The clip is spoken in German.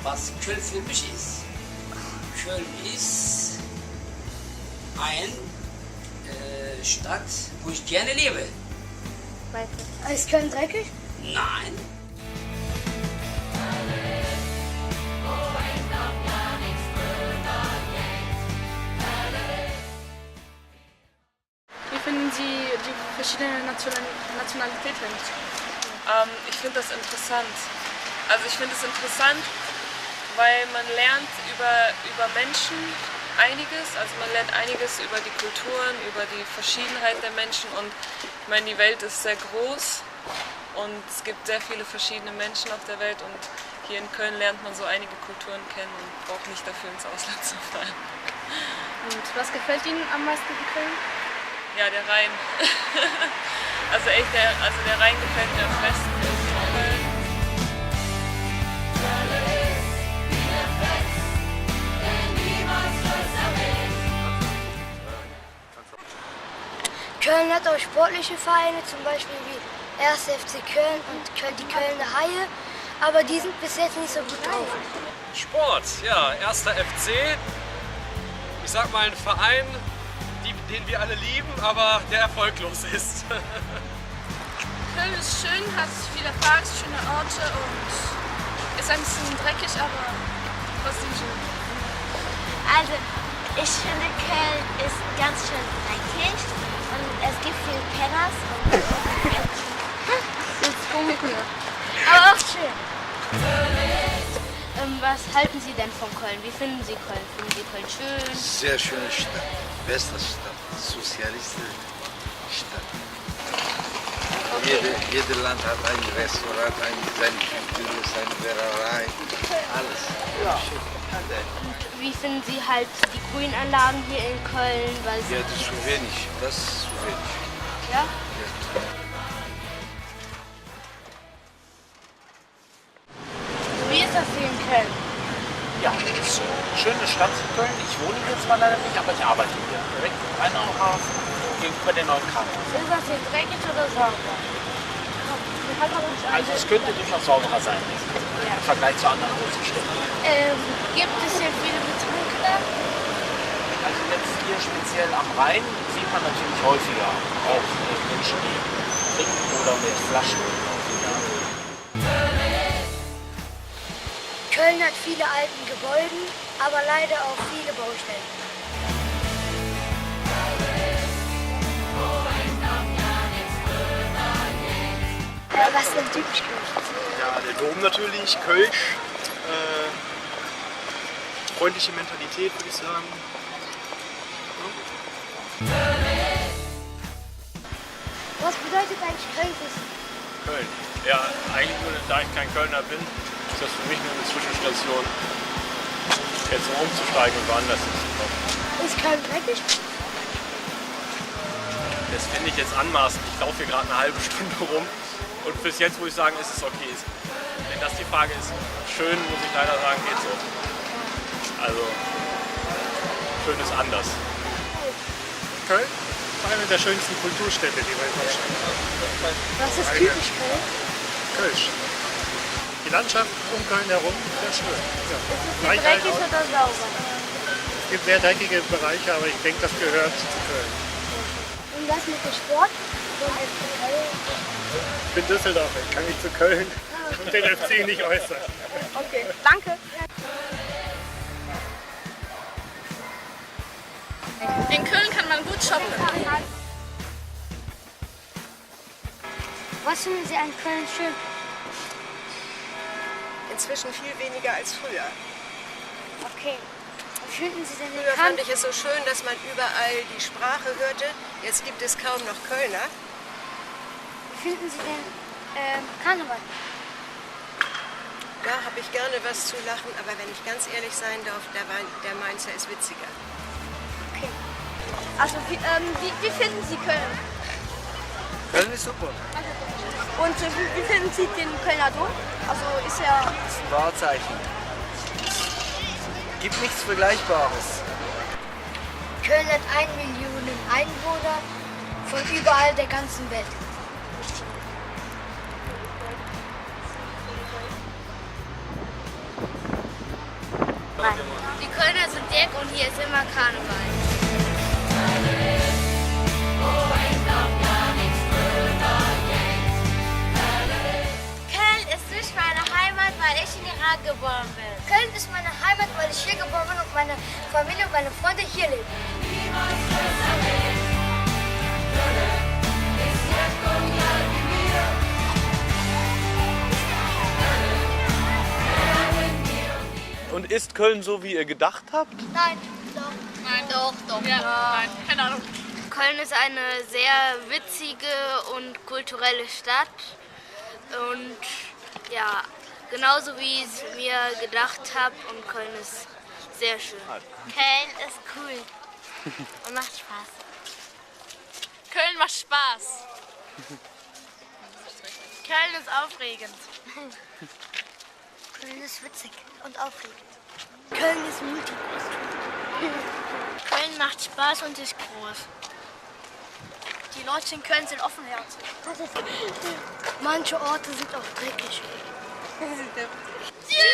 was Köln für mich ist. Köln ist eine Stadt, wo ich gerne lebe. Weiter. Ist Köln dreckig? Nein. Wie finden Sie die verschiedenen Nationalitäten? Ich finde das interessant. Also ich finde es interessant, weil man lernt über Menschen einiges. Also man lernt einiges über die Kulturen, über die Verschiedenheit der Menschen. Und ich meine, die Welt ist sehr groß und es gibt sehr viele verschiedene Menschen auf der Welt. Und hier in Köln lernt man so einige Kulturen kennen und braucht nicht dafür ins Ausland zu fahren. Und was gefällt Ihnen am meisten in Köln? Ja, der Rhein. Also echt, der Rhein gefällt mir am besten in Köln. Köln hat auch sportliche Vereine, zum Beispiel wie 1. FC Köln und die Kölner Haie, aber die sind bis jetzt nicht so gut drauf. Sport, ja, 1. FC. Ich sag mal ein Verein, den wir alle lieben, aber der erfolglos ist. Köln ist schön, hat viele Parks, schöne Orte und ist ein bisschen dreckig, aber trotzdem schön. Also, ich finde Köln ist ganz schön dreckig und es gibt viele Penners aber auch schön. Was halten Sie denn von Köln? Wie finden Sie Köln? Finden Sie Köln schön? Sehr schöne Stadt, beste Stadt, sozialistische Stadt. Jedes Land hat ein Restaurant, seine Kultur, seine Bäckerei, alles. Ja. Wie finden Sie halt die Grünanlagen hier in Köln? Weil Ja, das ist zu wenig, das ist zu wenig. Ja? Wie ist das hier in Köln? Ja, es ist eine schöne Stadt Köln. Ich wohne hier zwar leider nicht, aber ich arbeite hier. Direkt im Rheinauhafen gegenüber der neuen Karte. Ist das hier dreckig oder sauber? Also es könnte durchaus sauberer sein im Vergleich zu anderen großen Städten. Gibt es hier viele Betrunkene? Also jetzt hier speziell am Rhein sieht man natürlich häufiger auch Menschen, die trinken oder mit Flaschen laufen. Köln hat viele alte Gebäude, aber leider auch viele Baustellen. Was ist denn typisch Köln? Ja, der Dom natürlich, Kölsch, freundliche Mentalität würde ich sagen. Was bedeutet eigentlich Köln für Sie? Köln. Ja, eigentlich nur, da ich kein Kölner bin, ist das für mich nur eine Zwischenstation, jetzt um umzusteigen und woanders hinzukommen. Ist Köln dreckig? Das finde ich jetzt anmaßend. Ich laufe hier gerade eine halbe Stunde rum und bis jetzt muss ich sagen, ist es okay. Wenn das die Frage ist, schön, muss ich leider sagen, geht so. Also, schön ist anders. Köln? Eine der schönsten Kulturstädte, die wir in Deutschland haben. Was ist typisch Köln? Kölsch. Die Landschaft um Köln herum, sehr schön. Ja. Ist es hier dreckig oder sauber? Es gibt sehr dreckige Bereiche, aber ich denke, das gehört zu Köln. Und was mit dem Sport? So ein FC Köln? Ich bin Düsseldorfer, ich kann mich zu Köln und den FC nicht äußern. Okay, danke. In Köln kann man gut shoppen. Was finden Sie an Köln schön? Inzwischen viel weniger als früher. Okay. Was finden Sie denn Früher in fand ich es so schön, dass man überall die Sprache hörte. Jetzt gibt es kaum noch Kölner. Wie finden Sie denn Karneval? Da habe ich gerne was zu lachen, aber wenn ich ganz ehrlich sein darf, der Mainzer ist witziger. Okay. Also wie finden Sie Köln? Köln ist super. Und wie finden Sie den Kölner Dom? Also ist ja... Das ist ein Wahrzeichen. Gibt nichts Vergleichbares. Köln hat 1 Million Einwohner von überall der ganzen Welt. frei. Die Kölner sind dick und hier ist immer Karneval. Köln ist nicht meine Heimat, weil ich in Irak geboren bin. Köln ist meine Heimat, weil ich hier geboren bin und meine Familie und meine Freunde hier leben. Und ist Köln so, wie ihr gedacht habt? Nein, doch. Nein. Doch. Ja, nein, keine Ahnung. Köln ist eine sehr witzige und kulturelle Stadt. Und ja, genauso wie ich es mir gedacht habe. Und Köln ist sehr schön. Köln ist cool und macht Spaß. Köln macht Spaß. Köln ist aufregend. Köln ist witzig und aufregend. Köln ist multikulturell. Köln macht Spaß und ist groß. Die Leute in Köln sind offenherzig. Manche Orte sind auch dreckig. Ja!